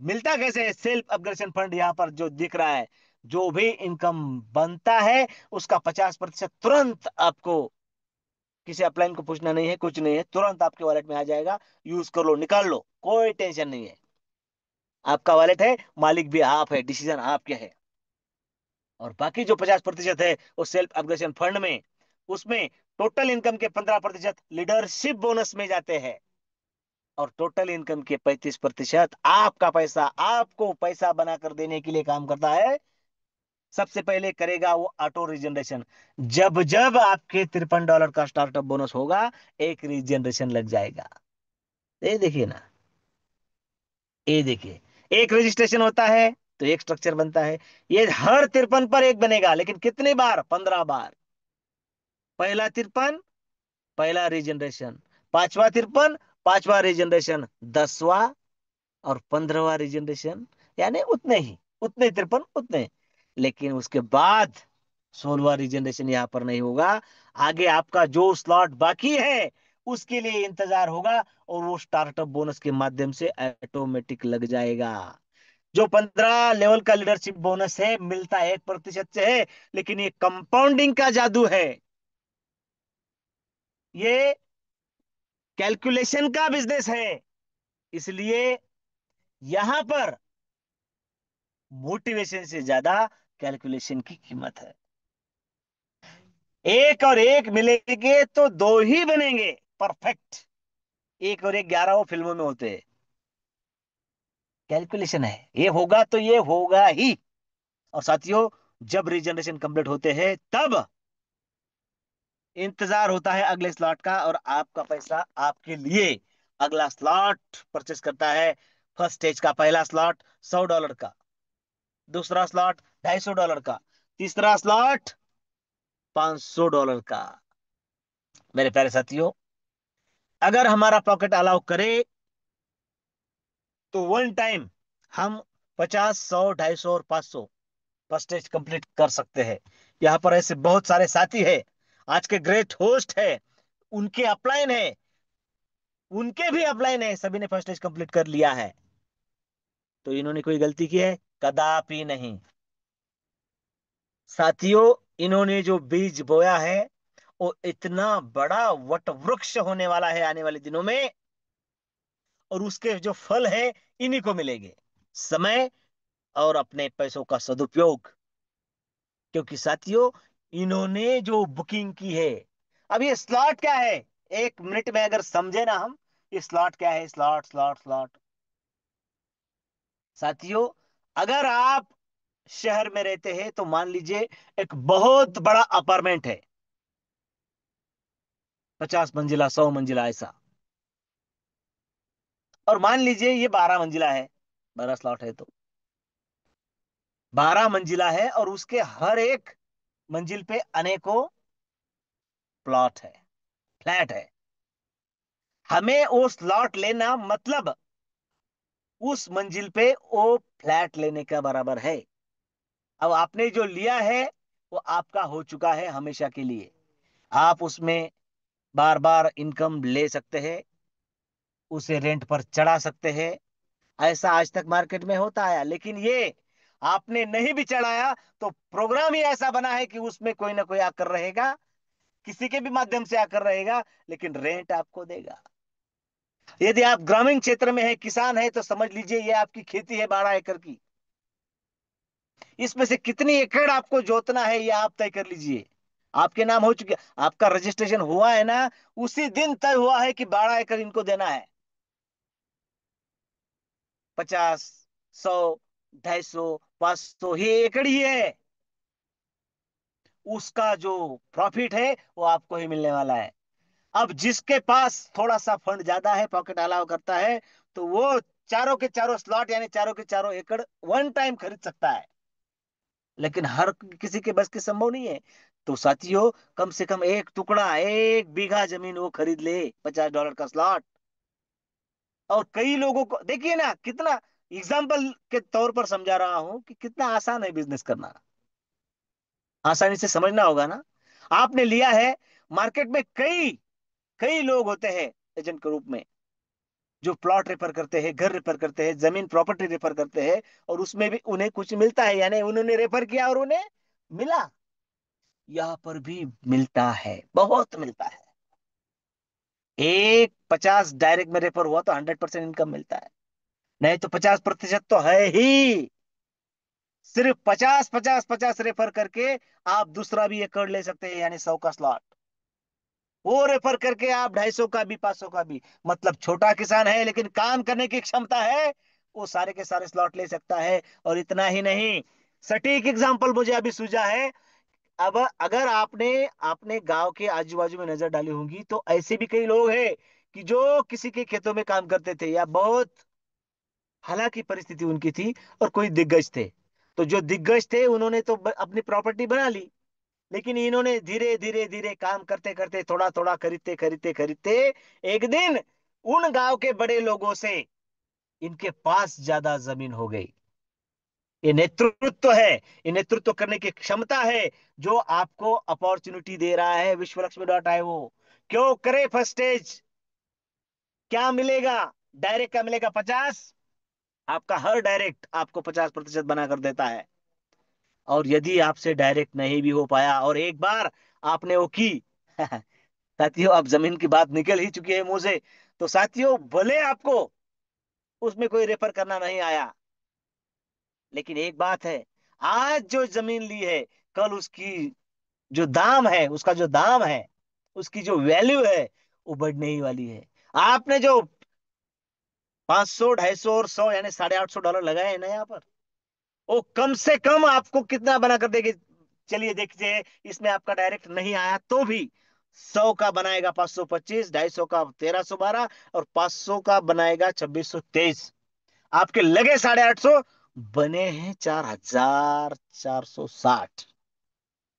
मिलता कैसे है? सेल्फ अपग्रेडेशन फंड यहां पर जो दिख रहा है, जो भी इनकम बनता है उसका 50% तुरंत आपको, किसी अपलाइन को पूछना नहीं है, कुछ नहीं है, तुरंत आपके वॉलेट में आ जाएगा। यूज कर लो, निकाल लो, कोई टेंशन नहीं है। आपका वॉलेट है, मालिक भी आप है, डिसीजन आपके है। और बाकी जो 50% है वो सेल्फ अपग्रेडेशन फंड में, उसमें टोटल इनकम के 15% लीडरशिप बोनस में जाते हैं। और टोटल इनकम के 35% आपका पैसा आपको पैसा बनाकर देने के लिए काम करता है। सबसे पहले करेगा वो ऑटो रीजनरेशन। जब जब आपके $53 का स्टार्टअप बोनस होगा, एक रीजनरेशन लग जाएगा। ये देखिए ना, ये देखिए, एक रजिस्ट्रेशन होता है तो एक स्ट्रक्चर बनता है। ये हर 53 पर एक बनेगा, लेकिन कितनी बार? 15 बार। पहला 53, पहला रीजनरेशन। पांचवा 53, पांचवा रीजनरेशन। 10वां और 15वां रीजनरेशन, यानी उतने ही, उतने 53 उतने। लेकिन उसके बाद 16वां रीजनरेशन यहां पर नहीं होगा। आगे आपका जो स्लॉट बाकी है उसके लिए इंतजार होगा, और वो स्टार्टअप बोनस के माध्यम से ऑटोमेटिक लग जाएगा। जो 15 लेवल का लीडरशिप बोनस है मिलता 1% से है, लेकिन ये कंपाउंडिंग का जादू है। ये कैलकुलेशन का बिजनेस है। इसलिए यहां पर मोटिवेशन से ज्यादा कैलकुलेशन की कीमत है। एक और एक मिलेंगे तो दो ही बनेंगे परफेक्ट। एक और एक 11 वो फिल्मों में होते हैं। कैलकुलेशन है, ये होगा तो ये होगा ही। और साथियों, जब रीजनरेशन कंप्लीट होते हैं तब इंतजार होता है अगले स्लॉट का, और आपका पैसा आपके लिए अगला स्लॉट परचेस करता है। फर्स्ट स्टेज का पहला स्लॉट $100 का, दूसरा स्लॉट $250 का, तीसरा स्लॉट $500 का। मेरे प्यारे साथियों, अगर हमारा पॉकेट अलाउ करे तो वन टाइम हम 50, 100, 250 और 500 फर्स्ट स्टेज कंप्लीट कर सकते हैं। यहाँ पर ऐसे बहुत सारे साथी हैं, आज के ग्रेट होस्ट है, उनके अपलाइन है, उनके भी अपलाइन है, सभी ने फर्स्ट स्टेज कंप्लीट कर लिया है। तो इन्होंने कोई गलती की है? कदापि नहीं। साथियों, इन्होंने जो बीज बोया है वो इतना बड़ा वट वृक्ष होने वाला है आने वाले दिनों में, और उसके जो फल है इन्हीं को मिलेंगे। समय और अपने पैसों का सदुपयोग। क्योंकि साथियों, इन्होंने जो बुकिंग की है, अब ये स्लॉट क्या है, 1 मिनट में अगर समझे ना हम, ये स्लॉट क्या है? Slot slot slot. साथियों, अगर आप शहर में रहते हैं तो मान लीजिए एक बहुत बड़ा अपार्टमेंट है, 50 मंजिला, 100 मंजिला ऐसा। और मान लीजिए ये 12 मंजिला है, 12 स्लॉट है तो 12 मंजिला है, और उसके हर एक मंजिल पे अनेकों प्लॉट है, फ्लैट है। हमें वो स्लॉट लेना मतलब उस मंजिल पे वो फ्लैट लेने का बराबर है। अब आपने जो लिया है वो आपका हो चुका है हमेशा के लिए। आप उसमें बार बार इनकम ले सकते हैं, उसे रेंट पर चढ़ा सकते हैं। ऐसा आज तक मार्केट में होता आया, लेकिन ये आपने नहीं भी चढ़ाया तो प्रोग्राम ही ऐसा बना है कि उसमें कोई ना कोई आकर रहेगा, किसी के भी माध्यम से आकर रहेगा, लेकिन रेंट आपको देगा। यदि आप ग्रामीण क्षेत्र में है, किसान है, तो समझ लीजिए ये आपकी खेती है 12 एकड़ की। इसमें से कितनी एकड़ आपको जोतना है ये आप तय कर लीजिए। आपके नाम हो चुके, आपका रजिस्ट्रेशन हुआ है ना, उसी दिन तय हुआ है कि 12 एकड़ इनको देना है। 50, 100, 250, 500 ये एकड़ ही है। उसका जो प्रॉफिट है वो आपको ही मिलने वाला है। अब जिसके पास थोड़ा सा फंड ज्यादा है, पॉकेट अलाउ करता है, तो वो चारों के चारों स्लॉट यानी चारों के चारों एकड़ वन टाइम खरीद सकता है। लेकिन हर किसी के बस की संभव नहीं है। तो साथियों, कम से कम एक टुकड़ा, 1 बीघा जमीन वो खरीद ले, $50 का स्लॉट। और कई लोगों को देखिए ना, कितना एग्जाम्पल के तौर पर समझा रहा हूं कि कितना आसान है बिजनेस करना। आसानी से समझना होगा ना। आपने लिया है, मार्केट में कई कई लोग होते हैं एजेंट के रूप में, जो प्लॉट रेफर करते हैं, घर रेफर करते हैं, जमीन प्रॉपर्टी रेफर करते हैं, और उसमें भी उन्हें कुछ मिलता है, यानी उन्होंने रेफर किया और उन्हें मिला। यहाँ पर भी मिलता है, बहुत मिलता है। एक 50 डायरेक्ट में रेफर हुआ तो 100% इनकम मिलता है। नहीं तो 50% तो है ही। सिर्फ 50 50 50 रेफर करके आप दूसरा भी एकड़ ले सकते हैं, यानी 100 का स्लॉट। वो रेफर करके आप 250 का भी 500 का भी, मतलब छोटा किसान है लेकिन काम करने की क्षमता है, वो सारे के सारे स्लॉट ले सकता है। और इतना ही नहीं, सटीक एग्जांपल मुझे अभी सूझा है। अब अगर आपने आपने गांव के आजू बाजू में नजर डाली होंगी तो ऐसे भी कई लोग हैं कि जो किसी के खेतों में काम करते थे या बहुत हालांकि परिस्थिति उनकी थी, और कोई दिग्गज थे। तो जो दिग्गज थे उन्होंने तो अपनी प्रॉपर्टी बना ली, लेकिन इन्होंने धीरे धीरे धीरे काम करते करते थोड़ा थोड़ा खरीदते खरीदते खरीदते एक दिन उन गांव के बड़े लोगों से इनके पास ज्यादा जमीन हो गई। ये नेतृत्व है, ये नेतृत्व करने की क्षमता है जो आपको अपॉर्चुनिटी दे रहा है विश्व लक्ष्मी डॉट आई वो। क्यों करे फर्स्ट स्टेज? क्या मिलेगा? डायरेक्ट का मिलेगा 50, आपका हर डायरेक्ट आपको 50% बना कर देता है। और यदि आपसे डायरेक्ट नहीं भी हो पाया और एक बार आपने वो की साथियों, अब जमीन की बात निकल ही चुकी है मुंह से, तो साथियों भले आपको उसमें कोई रेफर करना नहीं आया, लेकिन एक बात है, आज जो जमीन ली है, कल उसकी जो दाम है, उसका जो दाम है, उसकी जो वैल्यू है, वो बढ़ने ही वाली है। आपने जो 500 250 और 100 यानी $850 लगाए हैं ना यहाँ पर, वो कम से कम आपको कितना बना कर देगी? चलिए देखिए, इसमें आपका डायरेक्ट नहीं आया तो भी 100 का बनाएगा 525, 250 का 1312, और 500 का बनाएगा 2623। आपके लगे 850, बने हैं 4460।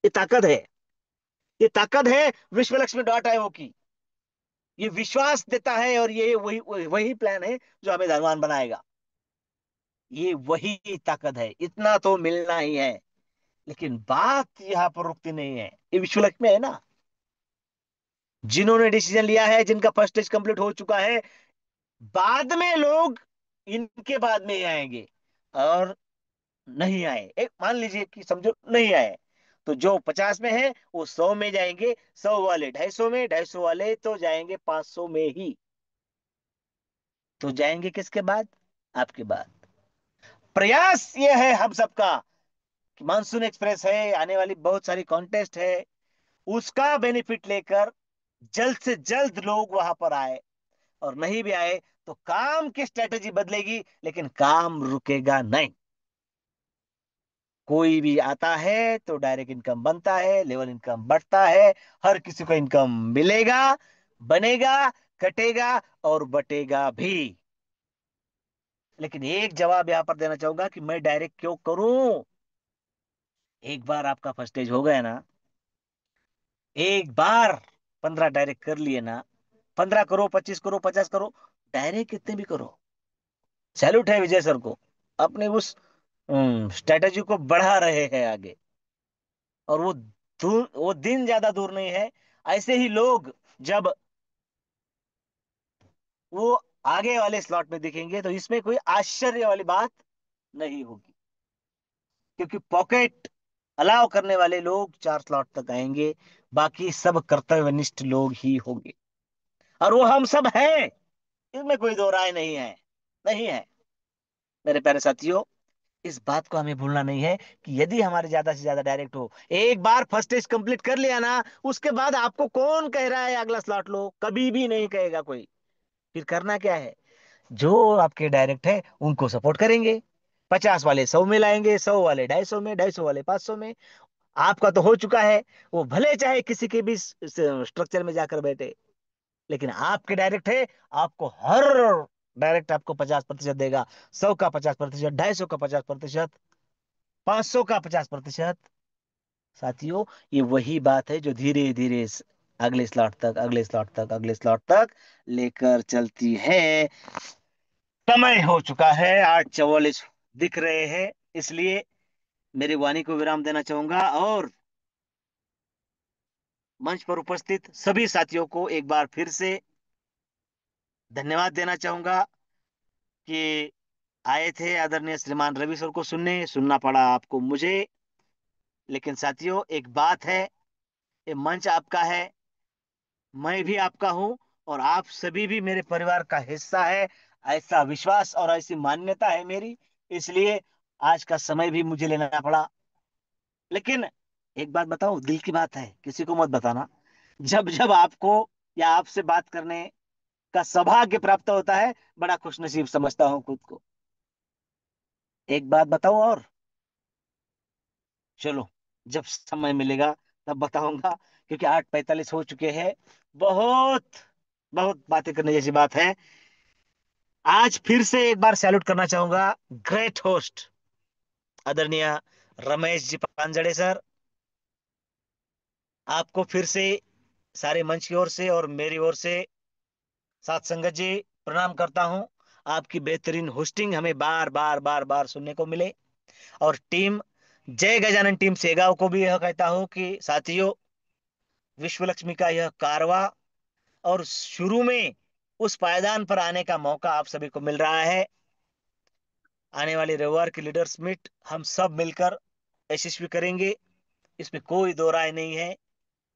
ये ताकत है, ये ताकत है विश्व लक्ष्मी डॉट आईओ की। ये विश्वास देता है, और ये वही वही वही प्लान है जो हमें धनवान बनाएगा। ये वही ताकत है, इतना तो मिलना ही है। लेकिन बात यहां पर रुकती नहीं है, ये विश्व लक्ष्मी है ना, जिन्होंने डिसीजन लिया है, जिनका फर्स्ट स्टेज कंप्लीट हो चुका है, बाद में लोग इनके बाद में ही आएंगे। और नहीं आए, एक मान लीजिए कि समझो नहीं आए, तो जो 50 में है वो 100 में जाएंगे, 100 वाले 250 में, 250 वाले तो जाएंगे 500 में ही। तो जाएंगे किसके बाद? आपके बाद। प्रयास ये है हम सबका कि मानसून एक्सप्रेस है, आने वाली बहुत सारी कॉन्टेस्ट है, उसका बेनिफिट लेकर जल्द से जल्द लोग वहां पर आए। और नहीं भी आए तो काम की स्ट्रेटेजी बदलेगी, लेकिन काम रुकेगा नहीं। कोई भी आता है तो डायरेक्ट इनकम बनता है, लेवल इनकम बढ़ता है, हर किसी को इनकम मिलेगा, बनेगा, कटेगा और बटेगा भी। लेकिन एक जवाब यहां पर देना चाहूंगा कि मैं डायरेक्ट क्यों करूं? एक बार आपका फर्स्ट स्टेज हो गया ना, एक बार 15 डायरेक्ट कर लिए ना, 15 करो, 25 करो, 50 करो, डायरेक्ट कितने भी करो, सैल्यूट है विजय सर को। अपने उस स्ट्रेटेजी को बढ़ा रहे हैं आगे। और वो दिन ज्यादा दूर नहीं है, ऐसे ही लोग जब वो आगे वाले स्लॉट में दिखेंगे तो इसमें कोई आश्चर्य वाली बात नहीं होगी, क्योंकि पॉकेट अलाउ करने वाले लोग 4 स्लॉट तक आएंगे, बाकी सब कर्तव्यनिष्ठ लोग ही होंगे। और वो हम सब हैं, इसमें कोई दो राय नहीं है, नहीं है। मेरे प्यारे साथियों, इस बात को हमें भूलना नहीं है कि यदि हमारे ज्यादा से ज्यादा डायरेक्ट हो, एक बार फर्स्ट स्टेज कंप्लीट कर लिया ना, उसके बाद आपको कौन कह रहा है अगला स्लॉट लो? कभी भी नहीं कहेगा कोई। फिर करना क्या है? जो आपके डायरेक्ट है उनको सपोर्ट करेंगे, 50 वाले 100 में लाएंगे, 100 वाले 250 में, 250 वाले 500 में। आपका तो हो चुका है, वो भले चाहे किसी के भी स्ट्रक्चर में जाकर बैठे, लेकिन आपके डायरेक्ट है, आपको हर डायरेक्ट आपको 50% देगा। 100 का 50%, 250 का 50%, 500 का 50%। साथियों, ये वही बात है जो धीरे धीरे अगले स्लॉट तक, अगले स्लॉट तक, अगले स्लॉट तक लेकर चलती है। समय हो चुका है 8:44 दिख रहे हैं, इसलिए मेरी वाणी को विराम देना चाहूंगा, और मंच पर उपस्थित सभी साथियों को एक बार फिर से धन्यवाद देना चाहूंगा कि आए थे आदरणीय श्रीमान रवि सर को सुनने, सुनना पड़ा आपको मुझे। लेकिन साथियों, एक बात है, ये मंच आपका है, मैं भी आपका हूं, और आप सभी भी मेरे परिवार का हिस्सा है, ऐसा विश्वास और ऐसी मान्यता है मेरी। इसलिए आज का समय भी मुझे लेना पड़ा। लेकिन एक बात बताओ, दिल की बात है, किसी को मत बताना। जब जब आपको या आपसे बात करने का सौभाग्य प्राप्त होता है, बड़ा खुशनसीब समझता हूँ खुद को। एक बात बताऊं और, चलो जब समय मिलेगा तब बताऊंगा, क्योंकि 8:45 हो चुके हैं। बहुत बहुत बातें करने जैसी बात है। आज फिर से एक बार सैल्यूट करना चाहूंगा ग्रेट होस्ट आदरणीय रमेश जी पांजड़े सर। आपको फिर से सारे मंच की ओर से और मेरी ओर से साथ संगत जी प्रणाम करता हूं। आपकी बेहतरीन होस्टिंग हमें बार बार बार बार सुनने को मिले। और टीम जय गजानन टीम सेगांव को भी यह कहता हूं कि साथियों, विश्व लक्ष्मी का यह कारवा और शुरू में उस पायदान पर आने का मौका आप सभी को मिल रहा है। आने वाले रविवार की लीडर्स मीट हम सब मिलकर यशस्वी करेंगे, इसमें कोई दो राय नहीं है।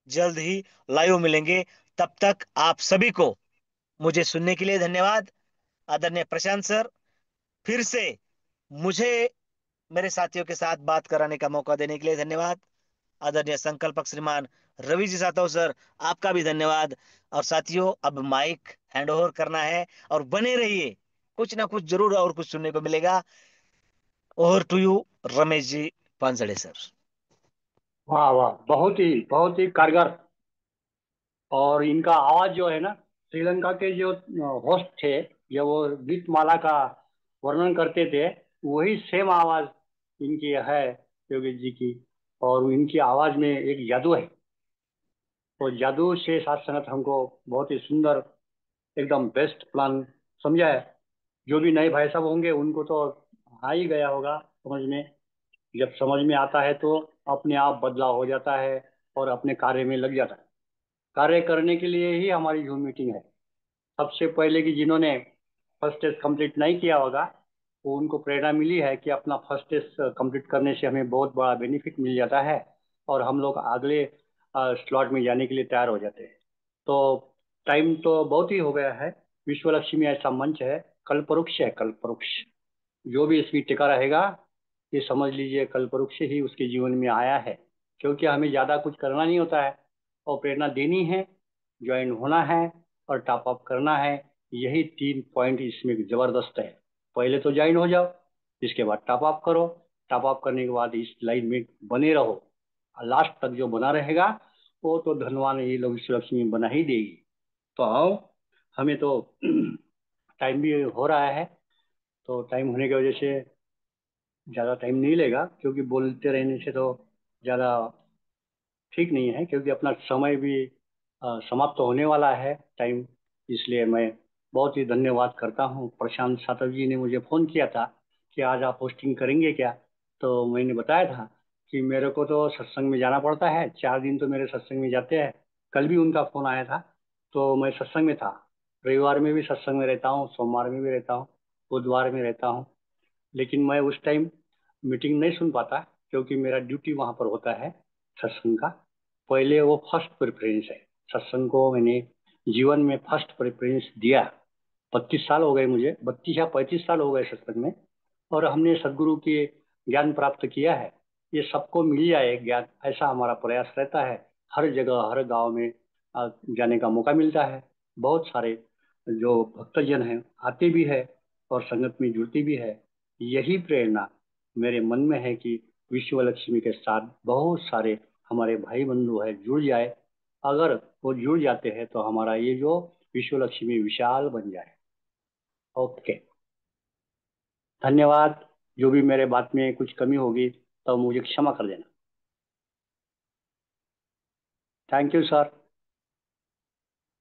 जल्द ही लाइव मिलेंगे। तब तक आप सभी को मुझे सुनने के लिए धन्यवाद। आदरणीय प्रशांत सर, फिर से मुझे मेरे साथियों के साथ बात कराने का मौका देने के लिए धन्यवाद। आदरणीय संकल्पक श्रीमान रवि जी सातव सर, आपका भी धन्यवाद। और साथियों, अब माइक हैंड ओवर करना है, और बने रहिए, कुछ ना कुछ जरूर और कुछ सुनने को मिलेगा। Over to you Ramesh ji Pansare sir. वाह वाह, बहुत ही कारगर। और इनका आवाज जो है ना, श्रीलंका के जो होस्ट थे, जो वो गीत माला का वर्णन करते थे, वही सेम आवाज इनकी है, योगी जी की। और इनकी आवाज में एक जादू है। तो जादू से साथ संगत हमको बहुत ही सुंदर, एकदम बेस्ट प्लान समझा है। जो भी नए भाई साहब होंगे उनको तो आ ही गया होगा समझ में। जब समझ में आता है तो अपने आप बदलाव हो जाता है और अपने कार्य में लग जाता है। कार्य करने के लिए ही हमारी जूम मीटिंग है। सबसे पहले कि जिन्होंने फर्स्ट टेस्ट कंप्लीट नहीं किया होगा, वो उनको प्रेरणा मिली है कि अपना फर्स्ट टेस्ट कंप्लीट करने से हमें बहुत बड़ा बेनिफिट मिल जाता है, और हम लोग अगले स्लॉट में जाने के लिए तैयार हो जाते हैं। तो टाइम तो बहुत ही हो गया है। विश्व लक्ष्मी ऐसा मंच है, कल्पवृक्ष है, कल्पवृक्ष। जो भी इसमें टिका रहेगा, ये समझ लीजिए कल्पवृक्ष ही उसके जीवन में आया है। क्योंकि हमें ज़्यादा कुछ करना नहीं होता है, और प्रेरणा देनी है, ज्वाइन होना है, और टॉप अप करना है। यही 3 पॉइंट इसमें जबरदस्त है। पहले तो ज्वाइन हो जाओ, इसके बाद टॉप अप करो। टॉप अप करने के बाद इस लाइन में बने रहो। लास्ट तक जो बना रहेगा, वो तो धनवान ये लोग विश्व लक्ष्मी बना ही देगी। तो आओ, हमें तो टाइम भी हो रहा है। तो टाइम होने की वजह से ज़्यादा टाइम नहीं लेगा, क्योंकि बोलते रहने से तो ज़्यादा ठीक नहीं है, क्योंकि अपना समय भी समाप्त होने वाला है टाइम। इसलिए मैं बहुत ही धन्यवाद करता हूँ। प्रशांत सातव जी ने मुझे फ़ोन किया था कि आज आप पोस्टिंग करेंगे क्या। तो मैंने बताया था कि मेरे को तो सत्संग में जाना पड़ता है, 4 दिन तो मेरे सत्संग में जाते हैं। कल भी उनका फ़ोन आया था, तो मैं सत्संग में था। रविवार में भी सत्संग में रहता हूँ, सोमवार में भी रहता हूँ, बुधवार में रहता हूँ। लेकिन मैं उस टाइम मीटिंग नहीं सुन पाता, क्योंकि मेरा ड्यूटी वहाँ पर होता है सत्संग का। पहले वो फर्स्ट प्रेफरेंस है। सत्संग को मैंने जीवन में फर्स्ट प्रेफरेंस दिया। 32 साल हो गए मुझे, 32 या 35 साल हो गए सत्संग में। और हमने सदगुरु के ज्ञान प्राप्त किया है। ये सबको मिल जाए ज्ञान, ऐसा हमारा प्रयास रहता है। हर जगह हर गांव में जाने का मौका मिलता है। बहुत सारे जो भक्तजन हैं आते भी है, और संगत में जुड़ती भी है। यही प्रेरणा मेरे मन में है कि विश्व लक्ष्मी के साथ बहुत सारे हमारे भाई बंधु है जुड़ जाए। अगर वो जुड़ जाते हैं तो हमारा ये जो विश्व लक्ष्मी विशाल बन जाए। ओके, धन्यवाद। जो भी मेरे बात में कुछ कमी होगी तो मुझे क्षमा कर देना। Thank you sir.